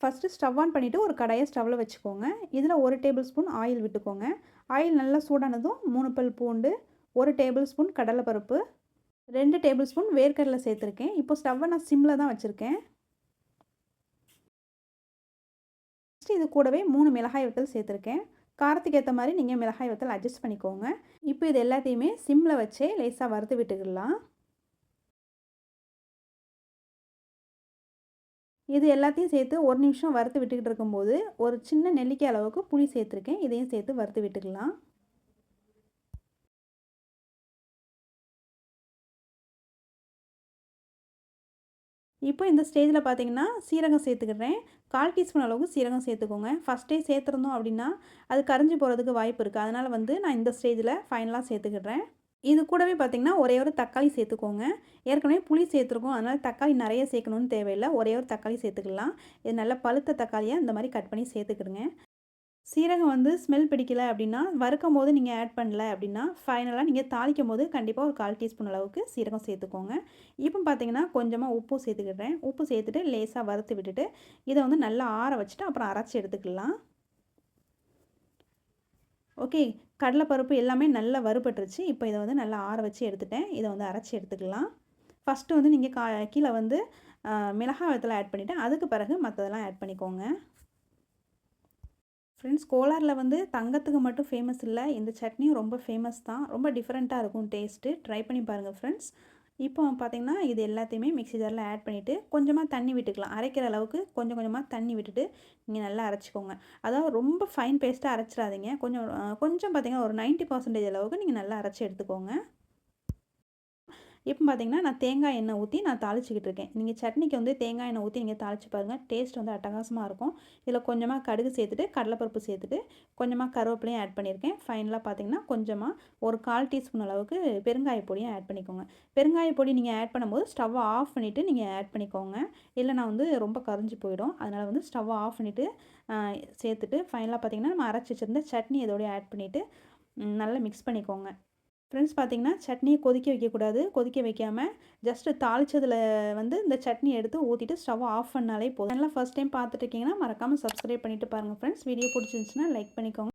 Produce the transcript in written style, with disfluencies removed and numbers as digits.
First stove on பண்ணிவிட்டு ஒரு கடாயை ஸ்டவ்வில் வச்சுக்கோங்க. இதில் 1 டேபிள் ஸ்பூன் ஆயில் விட்டுக்கோங்க. ஆயில் நல்லா சூடானதும் 3 பல் பூண்டு, 1 டேபிள் ஸ்பூன் கடலைப்பருப்பு, 2 டேபிள் ஸ்பூன் வேர்க்கடலை சேர்த்துருக்கேன். இப்போ ஸ்டவ்வை நான் சிம்மில் தான் வச்சுருக்கேன். ஃபஸ்ட்டு இது கூடவே 3 மிளகாய் வத்தல் சேர்த்துருக்கேன். காரத்துக்கு ஏற்ற மாதிரி நீங்கள் மிளகாய் வத்தல் அட்ஜஸ்ட் பண்ணிக்கோங்க. இப்போ இது எல்லாத்தையுமே சிம்மில் வச்சே லேசாக வறுத்து விட்டுக்கிடலாம். இது எல்லாத்தையும் சேர்த்து 1 நிமிஷம் வறுத்து விட்டுக்கிட்டு இருக்கும்போது, ஒரு சின்ன நெல்லிக்காய் அளவுக்கு புளி சேர்த்துருக்கேன். இதையும் சேர்த்து வறுத்து விட்டுக்கலாம். இப்போ இந்த ஸ்டேஜில் பார்த்தீங்கன்னா, சீரகம் சேர்த்துக்கிறேன். 1/4 டீஸ்பூன் அளவுக்கு சீரகம் சேர்த்துக்கோங்க. ஃபஸ்ட்டே சேர்த்துருந்தோம் அப்படின்னா, அது கரைஞ்சி போகிறதுக்கு வாய்ப்பு இருக்குது. அதனால் வந்து நான் இந்த ஸ்டேஜில் ஃபைனலாக சேர்த்துக்கிடுறேன். இது கூடவே பார்த்திங்கன்னா, ஒரே ஒரு தக்காளி சேர்த்துக்கோங்க. ஏற்கனவே புளி சேர்த்துருக்கோம். அதனால் தக்காளி நிறைய சேர்க்கணும்னு தேவையில்லை. ஒரே ஒரு தக்காளி சேர்த்துக்கலாம். இது நல்லா பழுத்த தக்காளியாக இந்த மாதிரி கட் பண்ணி சேர்த்துக்கிடுங்க. சீரகம் வந்து ஸ்மெல் பிடிக்கல அப்படின்னா, வறுக்கும்போது நீங்கள் ஆட் பண்ணல அப்படின்னா, ஃபைனலாக நீங்கள் தாளிக்கும்போது கண்டிப்பாக ஒரு 1/4 டீஸ்பூன் அளவுக்கு சீரகம் சேர்த்துக்கோங்க. இப்போ பார்த்தீங்கன்னா, கொஞ்சமாக உப்பும் சேர்த்துக்கிடுறேன். உப்பு சேர்த்துட்டு லேசாக வறுத்து விட்டுட்டு, இதை வந்து நல்லா ஆற வச்சுட்டு அப்புறம் அரைச்சி எடுத்துக்கலாம். ஓகே, கடலைப்பருப்பு எல்லாமே நல்லா வறுபட்டுருச்சு. இப்போ இதை வந்து நல்லா ஆற வச்சு எடுத்துட்டேன். இதை வந்து அரைச்சி எடுத்துக்கலாம். ஃபஸ்ட்டு வந்து நீங்கள் கீழே வந்து மிளகாய் வத்தலை ஆட் பண்ணிவிட்டு, அதுக்கு பிறகு மற்றதெல்லாம் ஆட் பண்ணிக்கோங்க. ஃப்ரெண்ட்ஸ், கோலாரில் வந்து தங்கத்துக்கு மட்டும் ஃபேமஸ் இல்லை, இந்த சட்னியும் ரொம்ப ஃபேமஸ் தான். ரொம்ப டிஃப்ரெண்ட்டாக இருக்கும் டேஸ்ட்டு. ட்ரை பண்ணி பாருங்கள் ஃப்ரெண்ட்ஸ். இப்போ பார்த்திங்கன்னா, இது எல்லாத்தையுமே மிக்ஸி ஜாரில் ஆட் பண்ணிவிட்டு கொஞ்சமாக தண்ணி விட்டுக்கலாம். அரைக்கிற அளவுக்கு கொஞ்சம் கொஞ்சமாக தண்ணி விட்டுட்டு நீங்கள் நல்லா அரைச்சிக்கோங்க. அதாவது ரொம்ப ஃபைன் பேஸ்ட்டாக அரைச்சிடாதீங்க. கொஞ்சம் பார்த்திங்கன்னா ஒரு 90% அளவுக்கு நீங்கள் நல்லா அரைச்சி எடுத்துக்கோங்க. இப்போ பார்த்தீங்கன்னா, நான் தேங்காய் எண்ணெய் ஊற்றி நான் தாளிச்சிக்கிட்டு இருக்கேன். நீங்கள் சட்னிக்கு வந்து தேங்காய் எண்ணெய் ஊற்றி நீங்கள் தாளித்து பாருங்கள். டேஸ்ட் வந்து அட்டகாசமாக இருக்கும். இதில் கொஞ்சமாக கடுகு சேர்த்துட்டு, கடலைப்பருப்பு சேர்த்துட்டு, கொஞ்சமாக கருவேப்பிலையும் ஆட் பண்ணியிருக்கேன். ஃபைனலாக பார்த்தீங்கன்னா, கொஞ்சமாக ஒரு 1/4 டீஸ்பூன் அளவுக்கு பெருங்காய பொடியும் ஆட் பண்ணிக்கோங்க. பெருங்காய பொடி நீங்கள் ஆட் பண்ணும்போது ஸ்டவ்வை ஆஃப் பண்ணிவிட்டு நீங்கள் ஆட் பண்ணிக்கோங்க. இல்லைனா வந்து ரொம்ப கரிஞ்சு போயிடும். அதனால் வந்து ஸ்டவ்வை ஆஃப் பண்ணிவிட்டு சேர்த்துட்டு, ஃபைனலாக பார்த்தீங்கன்னா, நம்ம அரைச்சி வச்சுருந்த சட்னி இதோடய ஆட் பண்ணிவிட்டு நல்லா மிக்ஸ் பண்ணிக்கோங்க. ஃப்ரெண்ட்ஸ், பார்த்திங்கன்னா, சட்னியை கொதிக்க வைக்கக்கூடாது. கொதிக்க வைக்காமல் ஜஸ்ட்டு தாளித்ததில் வந்து இந்த சட்னி எடுத்து ஊற்றிட்டு ஸ்டவ் ஆஃப் பண்ணாலே போதும். நல்லா ஃபஸ்ட் டைம் பார்த்துட்டு இருக்கீங்கன்னா மறக்காமல் சப்ஸ்கிரைப் பண்ணிவிட்டு பாருங்கள் ஃப்ரெண்ட்ஸ். வீடியோ பிடிச்சிருந்துச்சுன்னா லைக் பண்ணிக்கோங்க.